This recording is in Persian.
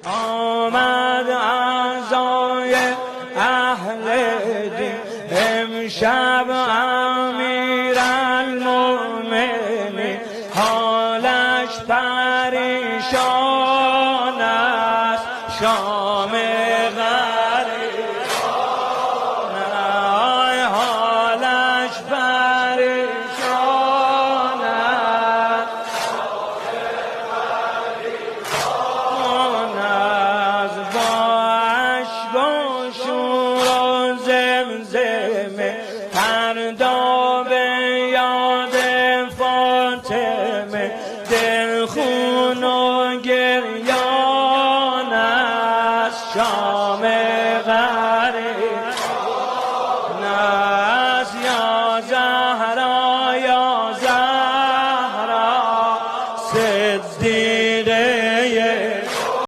آمد عزای اهل دین امشب امیرالمؤمنین حالش پریشان است شام غریبان حالش پریشان است با اشک و شور و زمزمه فردا به یاد فاطمه دلخون و گریان است